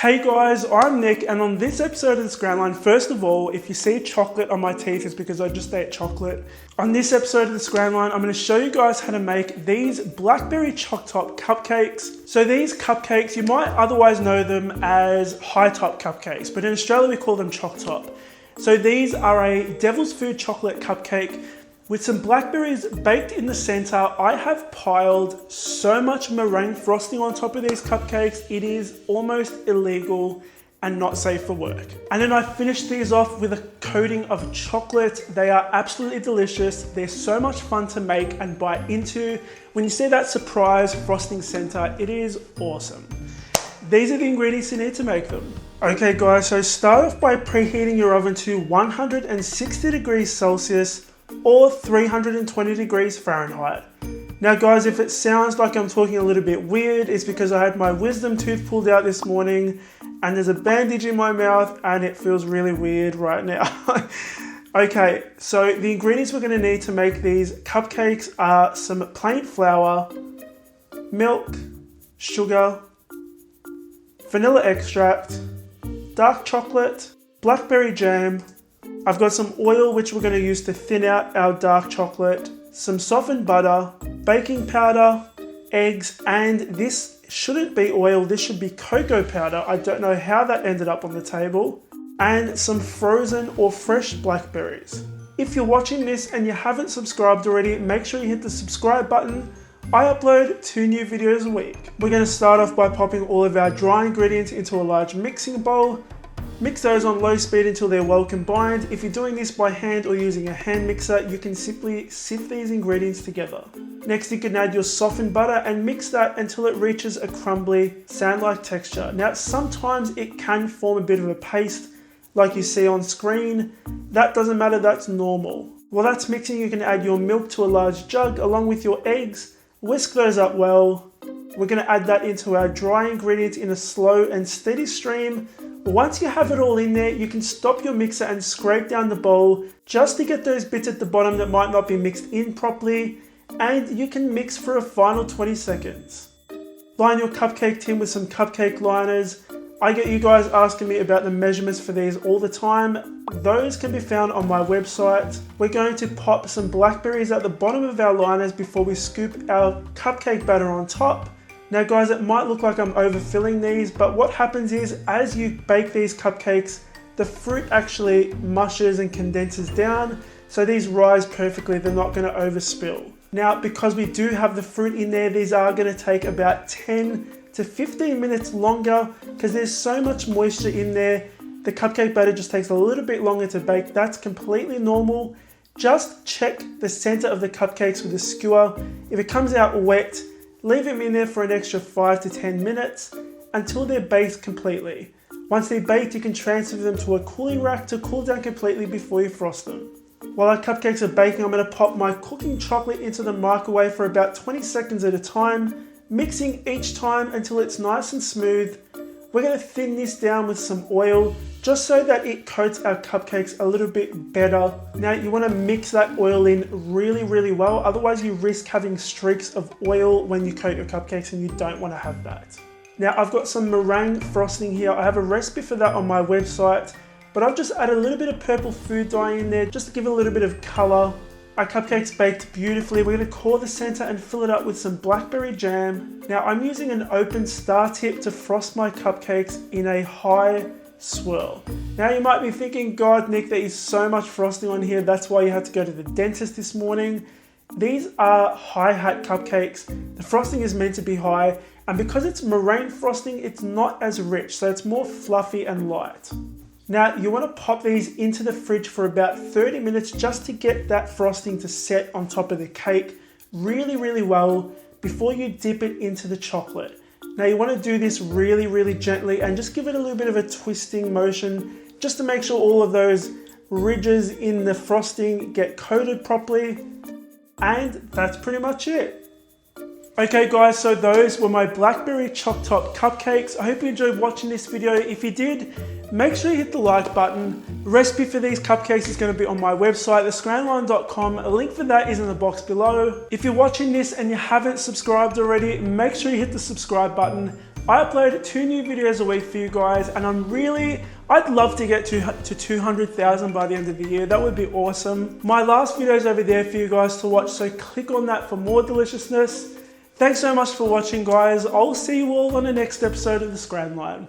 Hey guys, I'm Nick, and on this episode of the Scran Line, first of all, if you see chocolate on my teeth, it's because I just ate chocolate. On this episode of the Scran Line, I'm going to show you guys how to make these blackberry choc top cupcakes. So these cupcakes, you might otherwise know them as high top cupcakes, but in Australia we call them choc top. So these are a devil's food chocolate cupcake with some blackberries baked in the center. I have piled so much meringue frosting on top of these cupcakes, it is almost illegal and not safe for work. And then I finished these off with a coating of chocolate. They are absolutely delicious. They're so much fun to make and bite into. When you see that surprise frosting center, it is awesome. These are the ingredients you need to make them. Okay guys, so start off by preheating your oven to 160 degrees Celsius or 320 degrees Fahrenheit. Now guys, if it sounds like I'm talking a little bit weird, it's because I had my wisdom tooth pulled out this morning and there's a bandage in my mouth and it feels really weird right now. Okay, so the ingredients we're going to need to make these cupcakes are some plain flour, milk, sugar, vanilla extract, dark chocolate, blackberry jam. I've got some oil which we're going to use to thin out our dark chocolate, some softened butter, baking powder, eggs, and this shouldn't be oil, this should be cocoa powder. I don't know how that ended up on the table. And some frozen or fresh blackberries. If you're watching this and you haven't subscribed already, make sure you hit the subscribe button. I upload 2 new videos a week. We're going to start off by popping all of our dry ingredients into a large mixing bowl. Mix those on low speed until they're well combined. If you're doing this by hand or using a hand mixer, you can simply sift these ingredients together. Next, you can add your softened butter and mix that until it reaches a crumbly, sand-like texture. Now, sometimes it can form a bit of a paste like you see on screen. That doesn't matter, that's normal. While that's mixing, you can add your milk to a large jug along with your eggs. Whisk those up well. We're going to add that into our dry ingredients in a slow and steady stream. Once you have it all in there, you can stop your mixer and scrape down the bowl just to get those bits at the bottom that might not be mixed in properly, and you can mix for a final 20 seconds. Line your cupcake tin with some cupcake liners. I get you guys asking me about the measurements for these all the time. Those can be found on my website. We're going to pop some blackberries at the bottom of our liners before we scoop our cupcake batter on top. Now guys, it might look like I'm overfilling these, but what happens is as you bake these cupcakes, the fruit actually mushes and condenses down, so these rise perfectly, they're not going to overspill. Now, because we do have the fruit in there, these are going to take about 10 to 15 minutes longer because there's so much moisture in there. The cupcake batter just takes a little bit longer to bake. That's completely normal. Just check the center of the cupcakes with a skewer. If it comes out wet, leave them in there for an extra 5 to 10 minutes until they're baked completely. Once they're baked, you can transfer them to a cooling rack to cool down completely before you frost them. While our cupcakes are baking, I'm going to pop my cooking chocolate into the microwave for about 20 seconds at a time, mixing each time until it's nice and smooth. We're going to thin this down with some oil just so that it coats our cupcakes a little bit better. Now you want to mix that oil in really well, otherwise you risk having streaks of oil when you coat your cupcakes and you don't want to have that. Now I've got some meringue frosting here. I have a recipe for that on my website, but I've just added a little bit of purple food dye in there just to give it a little bit of color. Our cupcakes baked beautifully. We're going to core the center and fill it up with some blackberry jam. Now I'm using an open star tip to frost my cupcakes in a high swirl. Now you might be thinking, God Nick, there is so much frosting on here, that's why you had to go to the dentist this morning. These are high hat cupcakes. The frosting is meant to be high, and because it's meringue frosting, it's not as rich, so it's more fluffy and light. Now you want to pop these into the fridge for about 30 minutes just to get that frosting to set on top of the cake really well before you dip it into the chocolate. Now you want to do this really gently and just give it a little bit of a twisting motion just to make sure all of those ridges in the frosting get coated properly. And that's pretty much it. Okay guys, so those were my blackberry choc top cupcakes. I hope you enjoyed watching this video. If you did, make sure you hit the like button. The recipe for these cupcakes is going to be on my website, thescranline.com. A link for that is in the box below. If you're watching this and you haven't subscribed already, make sure you hit the subscribe button. I upload 2 new videos a week for you guys, and I'd love to get to 200,000 by the end of the year. That would be awesome. My last video is over there for you guys to watch, so click on that for more deliciousness. Thanks so much for watching, guys. I'll see you all on the next episode of the Scran Line.